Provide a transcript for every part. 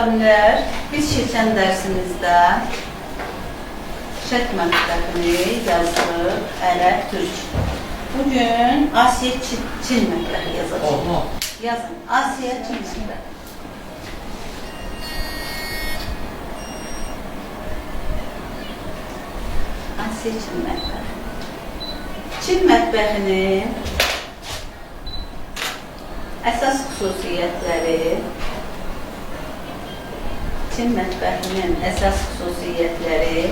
müəllimlər, biz keçən dərsimizdə şərq mətbəxini yazdıq, ərəb, türk. Bugün Asiya Çin mətbəxi yazacağıq. Yazın, Asiya Çin mətbəxi. Asiya Çin mətbəxi. Çin mətbəxinin əsas xüsusiyyətləri, Çin mətbəxinin əsas xüsusiyyətləri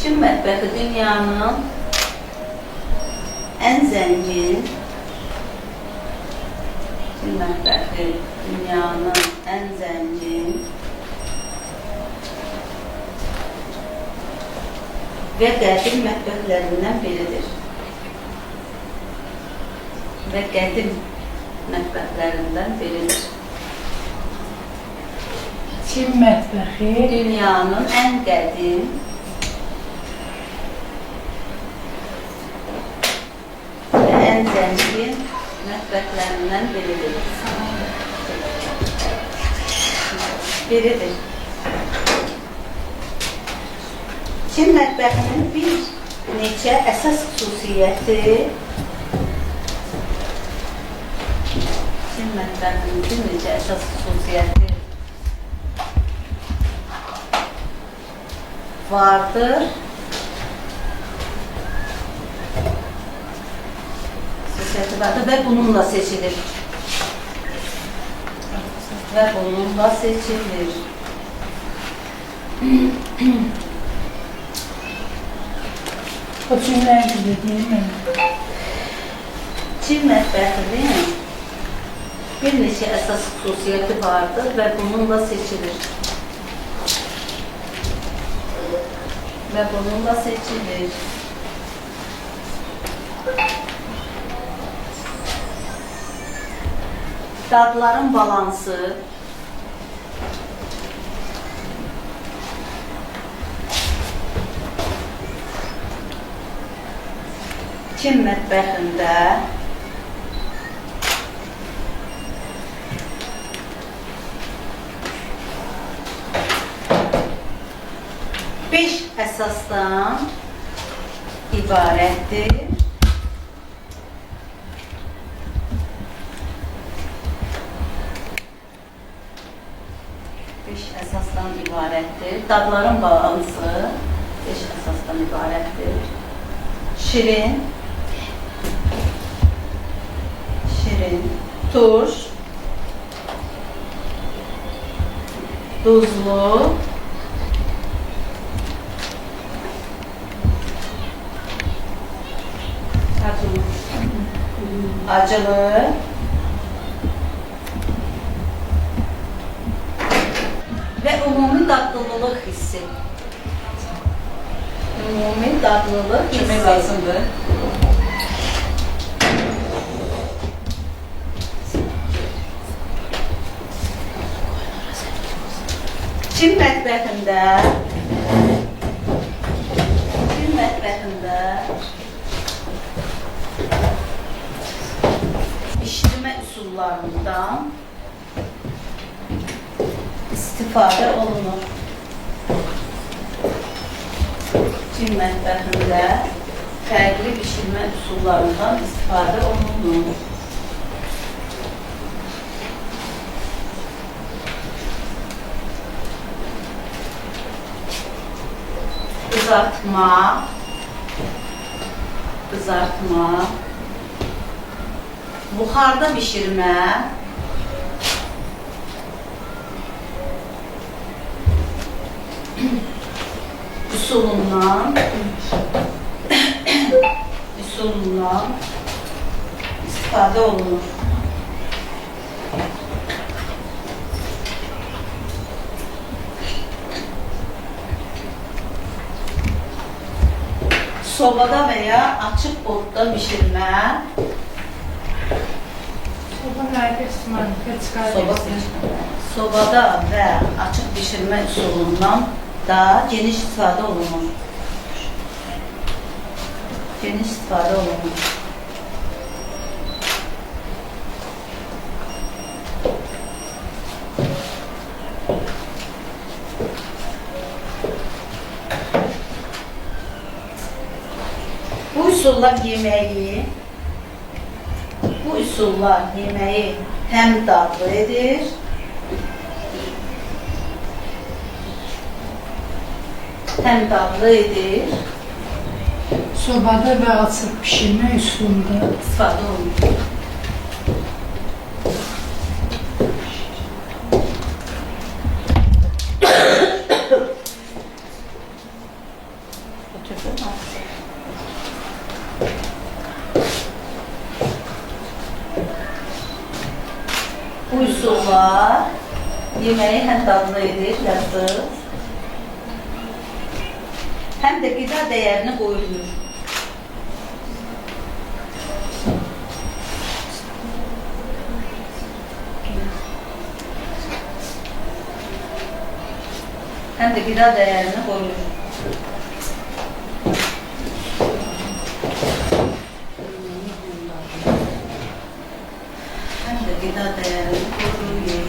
Çin mətbəxi dünyanın ən zəngin və qədim mətbəxlərindən biridir. Çin mətbəxi dünyanın ən qədim və ən zəngin mətbəxlərindən biridir. Çin mətbəxinin bir neçə əsas xüsusiyyəti vardır. Və bununla seçilir. O Çinlər gibi değil mi? Çin mətbəxinin bir neçə əsas xüsusiyyəti vardır və bununla seçilir. Dadların balansı, Çin mətbəxində beş əsasdan ibarətdir. Dadların balansı 5 əsasdan ibarətdir. Şirin, turş, duzlu, acılı və ümumi dadlılıq hissi. Kimin lazımdır? Çin mətbəxində bişirmə üsullarından istifadə olunur. Çin mətbəxində fərqli bişirmə üsullarından istifadə olunur. Qızartma, buxarda bişirmə, üsulundan istifadə olunur. Sobada veya açık odda pişirmə. Soba nerede? sobada və açıq bişirmə üsulundan da geniş istifadə olunur. Geniş istifadə olunur. Bu üsullar yeməyi həm dadlı edir, Sobada və açıq pişirmə üsulunda istifadə olunur. Bu üsullar yeməyi həm dadlı edir, ləzzət, həm də qida dəyərini qoruyur. Həm də qida dəyərini qoruyur. Həm də qida dəyərini qoruyur.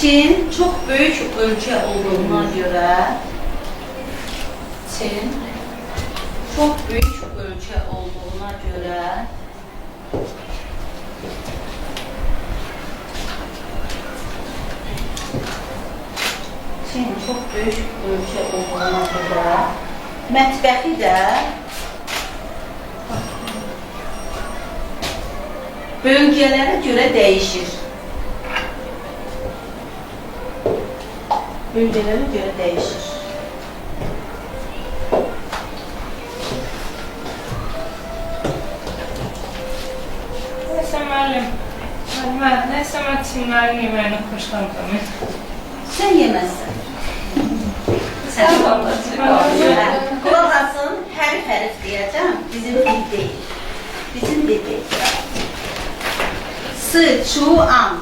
Çin çox böyük ölkə olduğuna görə mətbəxi də bölgələrə görə dəyişir. Neyse mən Çinlərin yeməyini xoşlanmıram. Sən yeməzsən. Sən qulaq asın, hərif deyəcəm, bizim dil deyil. Sıçuan.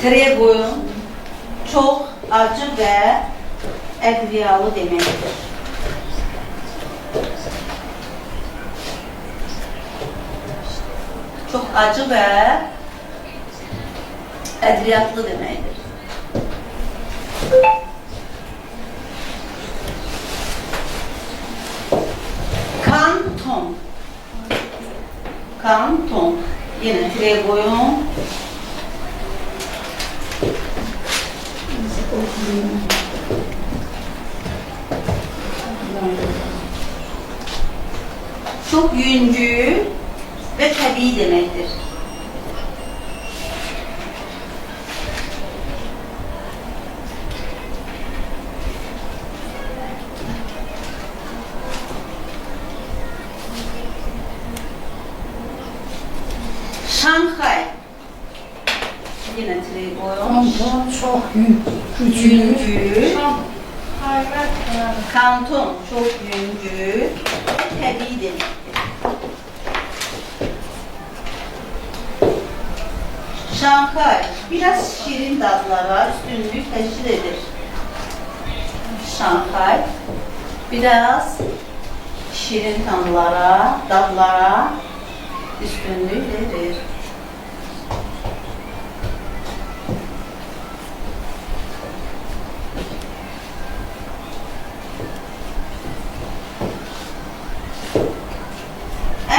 Trebun çox acı və ədviyalı deməkdir. Çox acı və ədviyatlı deməkdir. Kanton. Yenə Trebun. Çox yüngül və təbii deməkdir. Şanxay. Yenə Trebun. Kanton çox yüngül. Kanton çox yüngül, təbii deməkdir. Şanxay biraz şirin dadlara üstünlük təşkil edir. Şanxay biraz şirin dadlara üstünlük edir.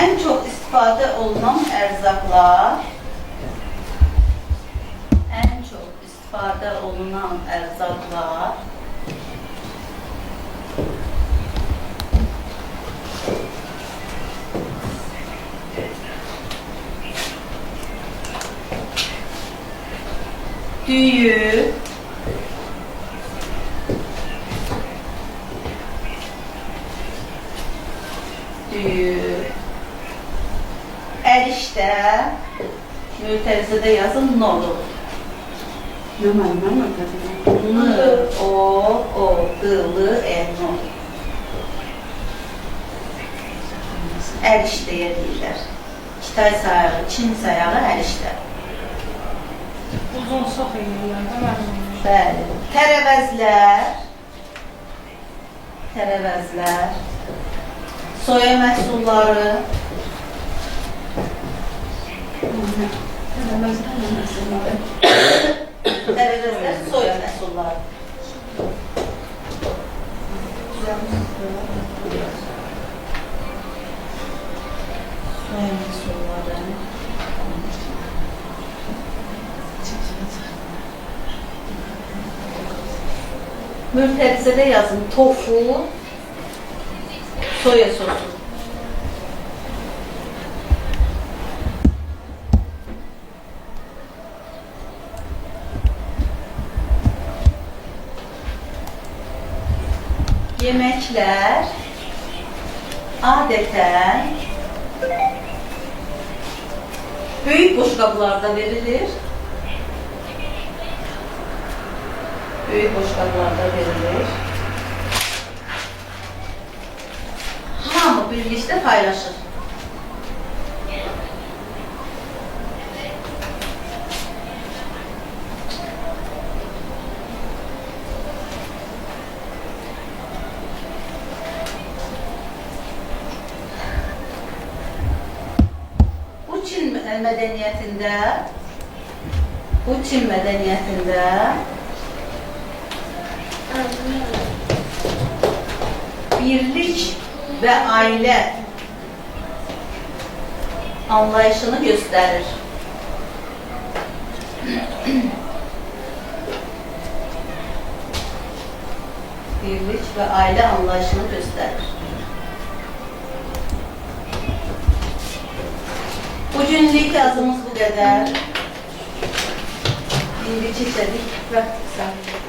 En çok istifadə olunan ərzaqlar düyü, erişte, mütərizədə yazın noru. N-O-O-D-L-N-O. Eriştəyə deyirlər. Kitay sayağı, Çin sayağı eriştə. Uzun çox edirlər də mənim. Bəli. Tərəvəzlər. Soya məhsulları. Tərəvəzlər, soya məhsulları. Soya məhsulları. Mürtərizədə yazın tofu, soya sosu. Yeməklər adətən böyük boşqablarda verilir. Hamı birlikdə paylaşır. Bu Çin mədəniyyətində birlik və ailə anlayışını göstərir. Birlik və ailə anlayışını göstərir. Bugünlük yazımız bu qədər. İndi keçədik və sağlayalım.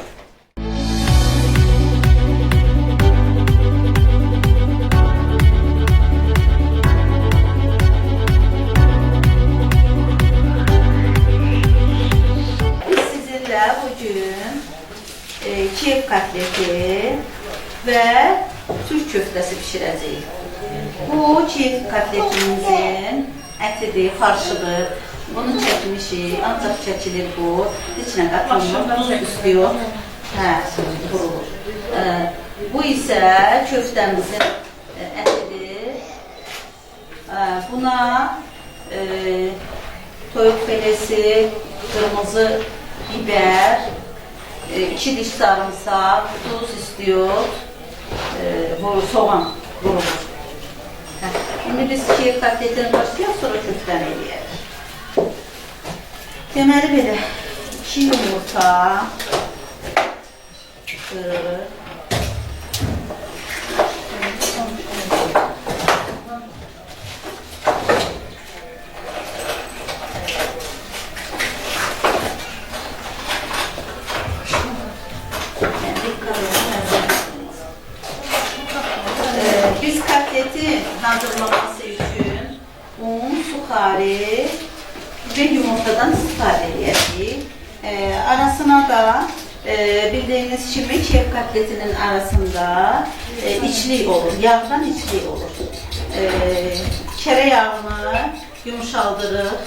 Bugün Kiev kotleti və Türk köftəsi pişirəcəyik. Bu Kiev kotletimizin ətidir, farşıdır. Bunu çəkmişik, ancaq çəkilir bu. İçinə qatılmır, duz üstüyor. Qurulur. Bu isə köftəmizin ətidir. Buna toyuq pelesi, qırmızı biber, 2 diş sarımsak, tuz istiyor, soğan vurulur. Şimdi biz Kiev kotletini başlayalım, sonra köftəni eləyək. Deməli belə, 2 yumurta, qırıq, biz kotletin hazırlaması üçün un, suxari və yumurtadan istifadə edəcəyik. Arasına da bildiğiniz kimi Kiev kotletinin arasında içlik olur, yağdan içlik olur. Kərə yağını yumuşaldırıq,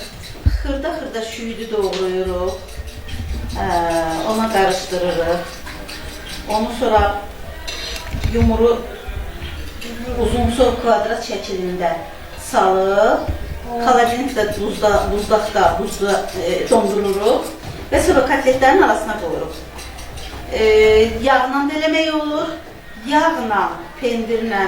xırda şüydü doğrayırıq, ona qarışdırırıq. Onu sonra yumuru uzunsov kvadrat şəklində salıb, kolagenik də buzda dondururuq və sonra kotletlərin arasına qoyuruq. Yağla dələmək olur, yağla, pendirlə,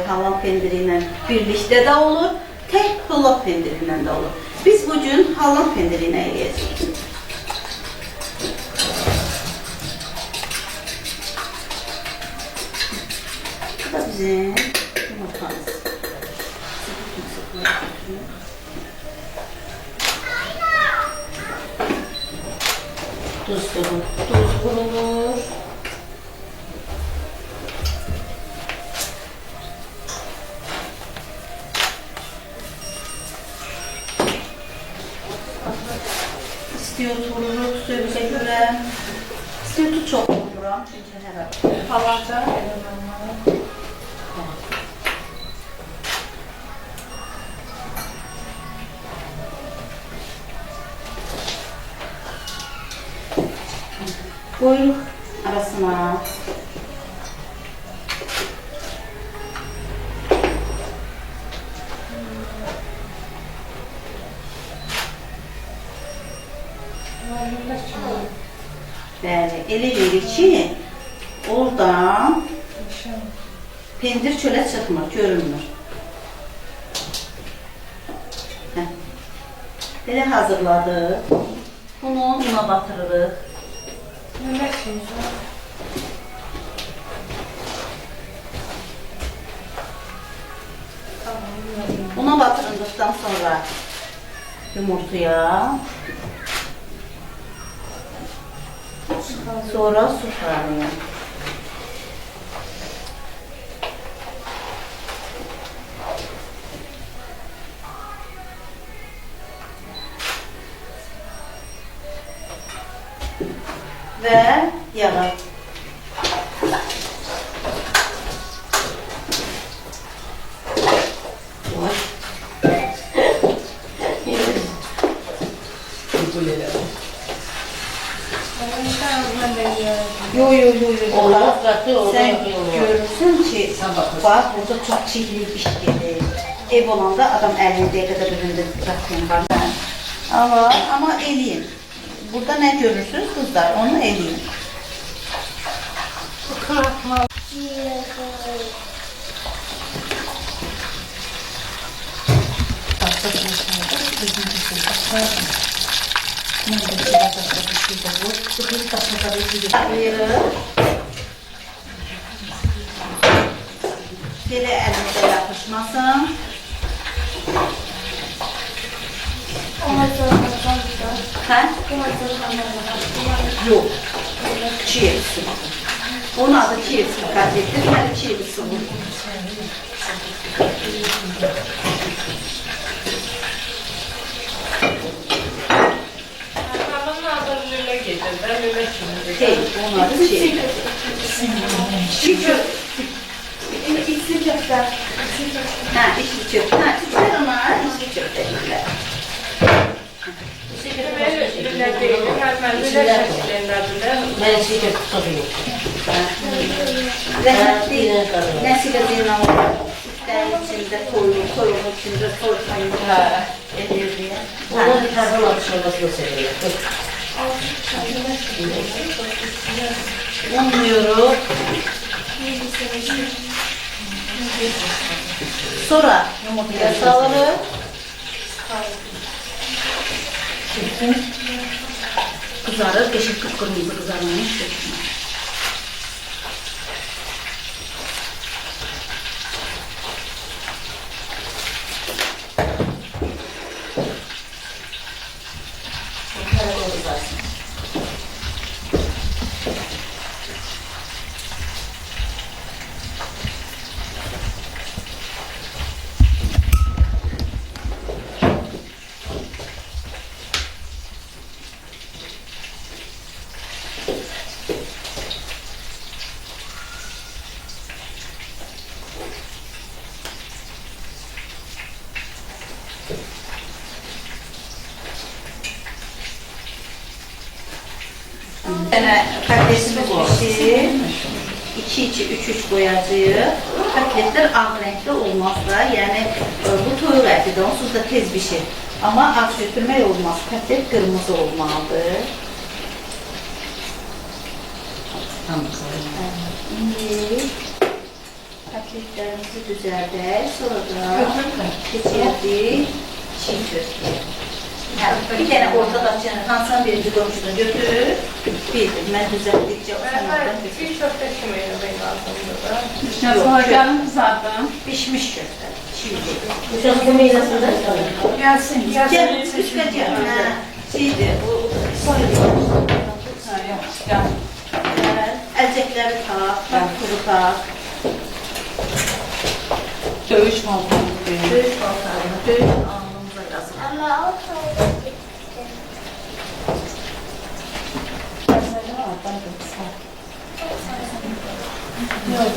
halam pendiri ilə birlikdə də olur, tək polad pendiri ilə də olur. Biz bugün halam pendiri ilə eləyəcəyik. Bu da bizim yumurtamız. Tuz vurulur. İstiyor vurulur, sözüne göre. sütü çok koyuram çünkü hər ara. Palaca eləməm. Qoyuruq arasına. Bəli, elə eləyirik ki, oradan pendir çölə çıxmır, görünmür. Hə. Belə hazırladıq. Bunu una batırırıq. Nə şeysə? Una batırıldıktan sonra yumurtaya, sonra su sarıyor. Ve yağı. Yo. Sen görürsün ki, bak burada çok çiğlik iş gelir. Ev olanda adam 50 dəqiqədə birində trafiğin var. Ama eləyin. Burada ne görürsünüz kızlar? Onu eləyin. Belə əlimizə yapışmasın. Hə? Yox. Çiğ. Onun adı çiğ katlettir. Hələ çiğ sıvı. Həmin adı lülə gedir də, lülə kimi. Değil, onun adı çiğ. Çiğ köfte. İçli köfte. Ha, içli köfte. Ha, Türkler ona içli köfte deyirlər. Lülə deyil, həmin lülə şəklindədir. Ben içli köfte soruyorum. Rəhmətli Nəsibə Zeynalova üstlərin içində toyuğun içində soyuqlayında edirdi. Bunlar bir tane var çorbasını seviyorum. Unluyoruz. Sonra yumurtaya salırız. Kızarır, eşit kıpkırmızı kızarmış. Katlesimiz pişir. 2-2, 3-3 koyacağız. Katletler ağ renkli olmazsa, yani bu toyuq ətidir, onsuz da tez pişir. Ama ağ götürmək olmaz, katlet kırmızı olmalıdır. Tamam. Şimdi katletlerimizi düzəldək, sonra da keçirdik çiğ köftə. Bir tane ortada açanı, hansıdan birinci komşunu götür, bildir. Ben düzelttikçe o sen oradan götür. Bir köfte kimi yemək lazımdır da. Yok, Kızardım. pişmiş köfte, çiğ köfte. Uçak meyvesinden Gelsin. Gel, üçgəcə, şeydir, o əlcəkləri tak, kuru tak. Dövüş malzemesi. Döyüş baltarını, döyüş alnımıza yazılır. Ama o soğuk. Sağdan dur, sağ. Yok.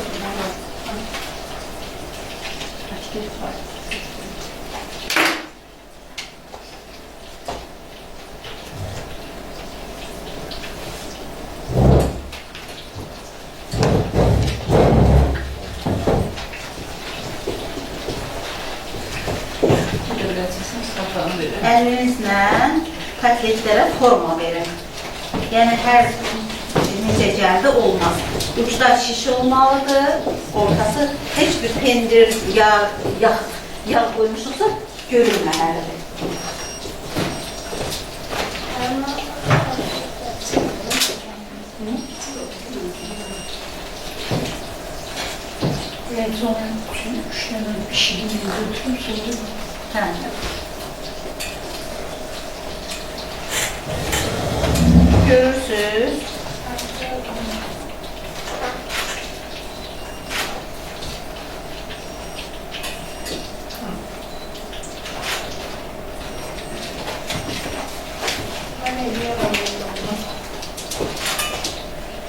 Əlinizlə kotletlərə forma verin. Yəni hər necə gəldi olmaz. Uclar şiş olmalıdır, ortası heç bir pendir, yağ qoymuşuqsa görünməməlidir. En son 3 tane pişirmeyi götürürüm sonra. Hə. Görürsünüz.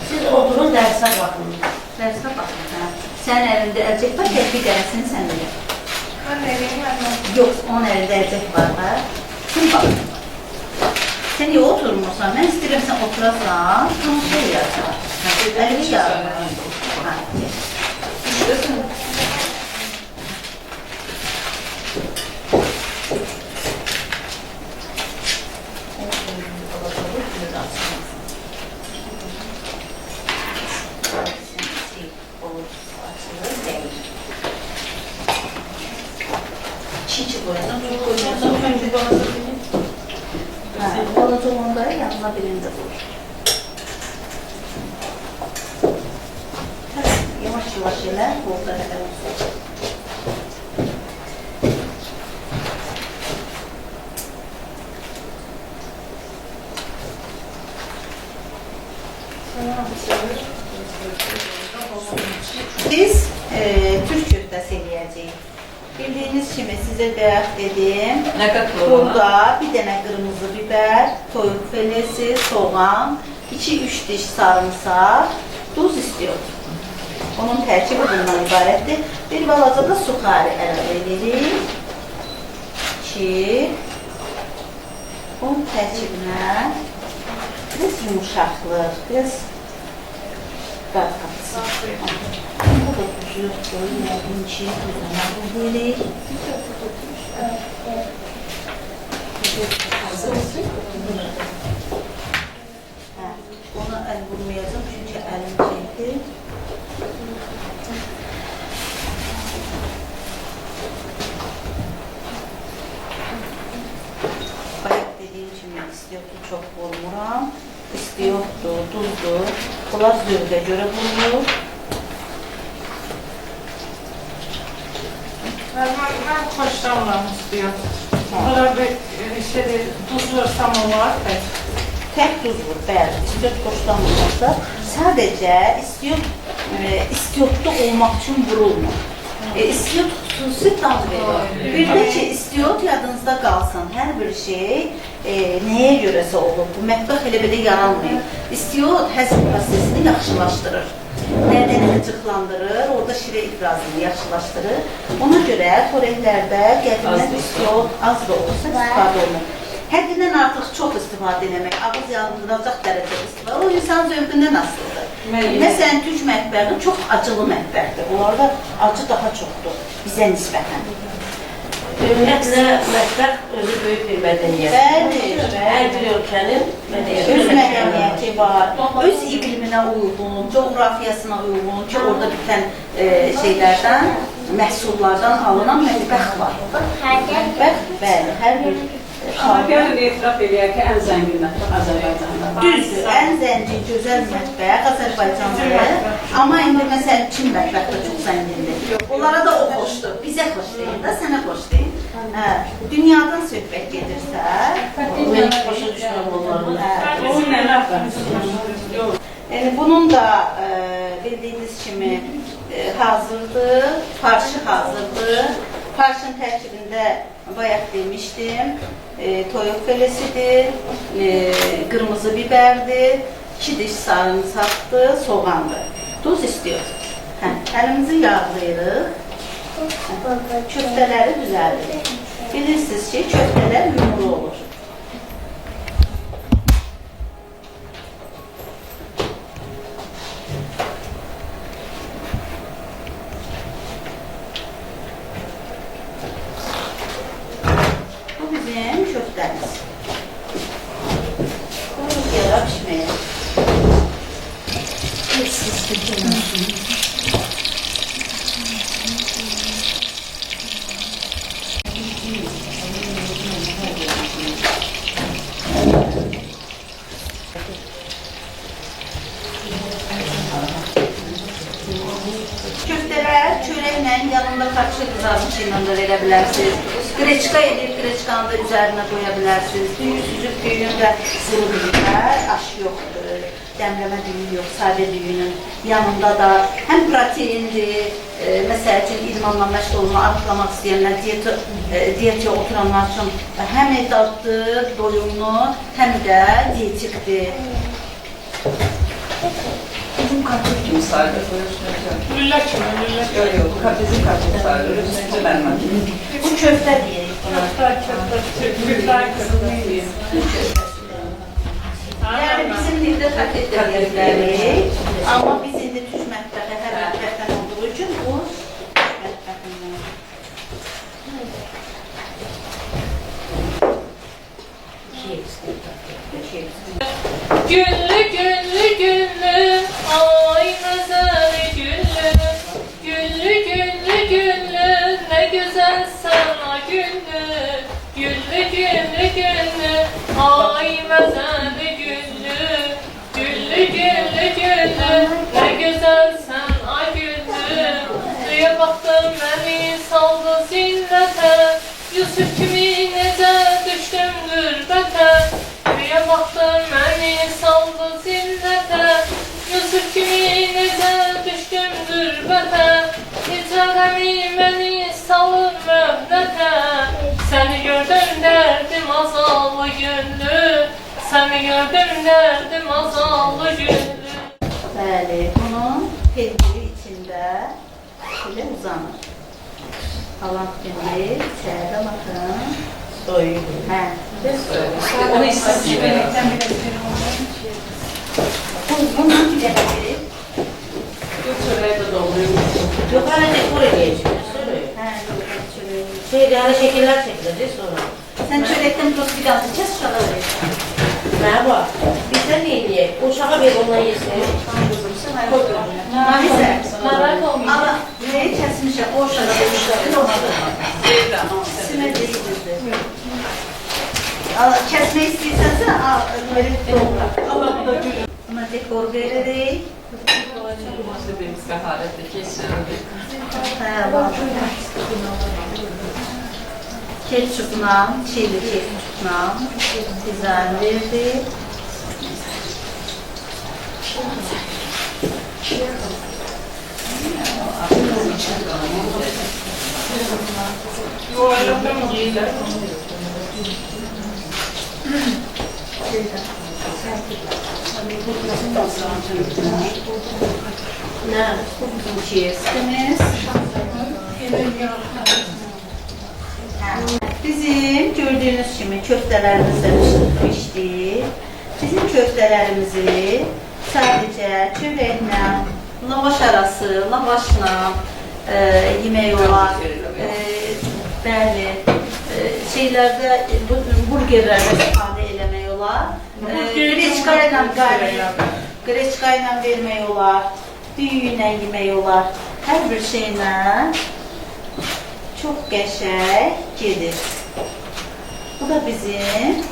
Siz oturun dərsə baxın. Dərsə baxın. Hə. Sənin əlində əlcək var, tətbiq eləsin sən elə. Ben eleyim anne. Yox, onun əlində əlcək var da. Sən bax. Sən niyə oturmursan? Mən istəyirəm sən oturasan, bunu şey yazar. Əlini yazar. Ha, İştesin. Çiçi koyacağım, çok koyacağım. Balaca onları yanına birinde vur. Yavaş yavaş elə, burada hələ olsun. Biz Türk köftəsi eləyəcəyik. Bildiyiniz kimi sizə bayaq dedim. Nə qədər Burada bir dənə qırmızı biber, toyuq felesi, soğan, 2-3 diş sarımsaq, duz istiyor. Onun tərkibi bundan ibarətdir. Bir balaca da suxari əlavə edirik ki, onun tərkibinə biraz yumuşaqlıq, biraz qat qatsın. Bu da tuzu yoxdur, yəqin ki, tuzuna bu veririk. Ona əl vurmayacağım çünki əlim çəkdir. Bayaq dediyim kimi istiyotlu çox vurmuram. İstiyotlu, duzlu. Bunlar zövqə görə vurulur. Ben hoşlanmam istiyor. Ona bir şey tuz vursam olur. Tək duz vur, bəli. İstiyot xoşlanmırsa, sadəcə istiyotlu olmaq üçün vurulmur. İstiyot xüsusi dad verir. Bir də ki, istiyot yadınızda qalsın. Hər bir şey nəyə görəsə olur. Bu mətbəx elə belə yaranmıyor. İstiyot həzm prosesini yaxşılaşdırır. Nədən qıcıqlandırır, orada şirə ifrazını yaxşılaşdırır. Ona görə xörəklərdə qədindən istiyot az da olsa istifadə olunur. Həddindən artıq çox istifadə etmək, ağız yandıracaq dərəcədə istifadə, o insan zövqündən asılıdır. Məsələn, Türk mətbəxi çox acılı mətbəxdir. Onlarda acı daha çoxdur bizə nisbətən. Ümumiyyətlə, mətbəx özü böyük bir mədəniyyət. Bəli, Hər bir ölkənin mədəniyyəti. öz mədəniyyəti var, öz iqliminə uyğun, coğrafiyasına uyğun ki, orada bitən şeylərdən, məhsullardan alınan mətbəx var. Mətbəx, bəli, hər bir Amma gəlin etiraf eləyək ki, ən zəngin mətbəx Azərbaycanda var. düzdür, ən zəngin, gözəl mətbəx Azərbaycandır. Amma indi məsələn Çin mətbəxi də çox zəngindir. Onlara da o xoşdur. Bizə xoş deyil də, sənə xoş deyil. Dünyadan söhbət gedirsə, Mən başa düşməm onların. Onun nə əlaqəsi? yəni bunun da bildiyiniz kimi hazırdır, farşı hazırdır. Farşın tərkibində bayaq demişdim, toyuq felesidir, qırmızı biberdir, 2 diş sarımsaqdır, soğandır. Duz istiyoruz. Əlimizi yağlayırıq. Köftələri düzəldirik. Bilirsiniz ki, köftələr yumru olur. Bu bizim köftəmiz. Bunu yara pişməyə. Köftələr çörəklə, yanında karışıq qızarmış ilə də verə bilərsiniz. Qreçka edib, qreçkanı da üzərinə qoya bilərsiniz. Düyü süzüb, düyünü də sıvı düyünlər, aş yoxdur. Dəmləmə düyü yox, sadə düyünün yanında da həm proteindir, məsəl üçün idmanla məşğul olma, arıqlamaq istəyənlər, diyetə oturanlar üçün həm daddır, doyumlu, həm də diyetikdir. Bizim karpuz kimi sardı, buyursun hocam. Lülə kimi, lülə kimi. Yok yok, bizim karpuz sardı, önce ben bakayım. Bu köftə deyirik buna. Türkler kızılıyız. Yəni bizim dildə təkid edə bilərik, amma biz indi türk mətbəxi hər mətbəxdən olduğu üçün bu türk mətbəxindən. Güllü güllü güllü, ay güzel güllü. Güllü güllü güllü, ne güzel sana güllü. Güllü güllü güllü, ay güzel güllü. Güllü güllü güllü, ne güzel sana güllü. Suya baktım beni saldı zillete, Yusuf kimi nece düştüm gürbete. Suya baktım beni saldı zillete, Yusuf kimi nece düştüm gürbete. Necə qəmi beni salır möhlete, seni gördüm derdim azallı güllü. Seni gördüm derdim azallı güllü. Bəli, bunun pendiri içində belə uzanır. Alan pendiri içəridə baxın. Doyuyor. Hə, Onu istedim. bundan bir dəfə verib. Bu çöreği de dolduruyor. Yukarı dekor edeceğiz. Hə, çörək. Şey yani şekiller çekilecek sonra. Sən çörəkdən toz bir qaldı, kəs uşağa verirsən. Merhaba. Bizden ne yiyecek? Uşağı bir ondan yesin. Nafizə, Merak olmayın. ala, nəyi kəsmişəm, o uşağa verirsən. Simə deyildir. Kəsmək istəyirsənsə, al, verib doğra. Allah bu da gülüm. Buna dekor veririk. Burası benim seharette kesildi. Hə, var. Ketçupla, çili ketçupla dizayn verdik. Yuvarladım giyiler. Ne? Çiyesimiz. Bizim gördüğünüz kimi köftələrimiz də pişdi. Bizim köftələrimizi sadəcə çörəklə, lavaş arası, lavaşla yemək olar. Bəli, şeylərdə, burgerlərdə istifadə eləmək olar. Greçka ilə vermək olar, düyü ilə yemək olar. Hər bir şeylə çox qəşəng gedir. Bu da bizim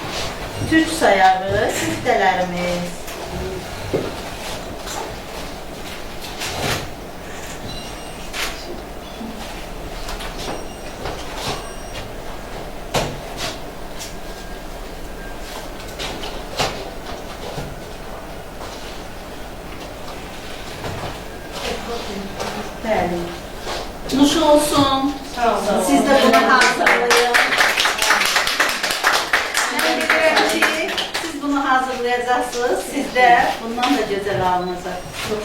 türk sayağı köftələrimiz. Bəli. Nuş olsun. Siz də bunu hazırlayın. Mən bilirəm ki, siz bunu hazırlayın. hazırlayacaksınız. Siz de bundan da güzel alınacak. Çok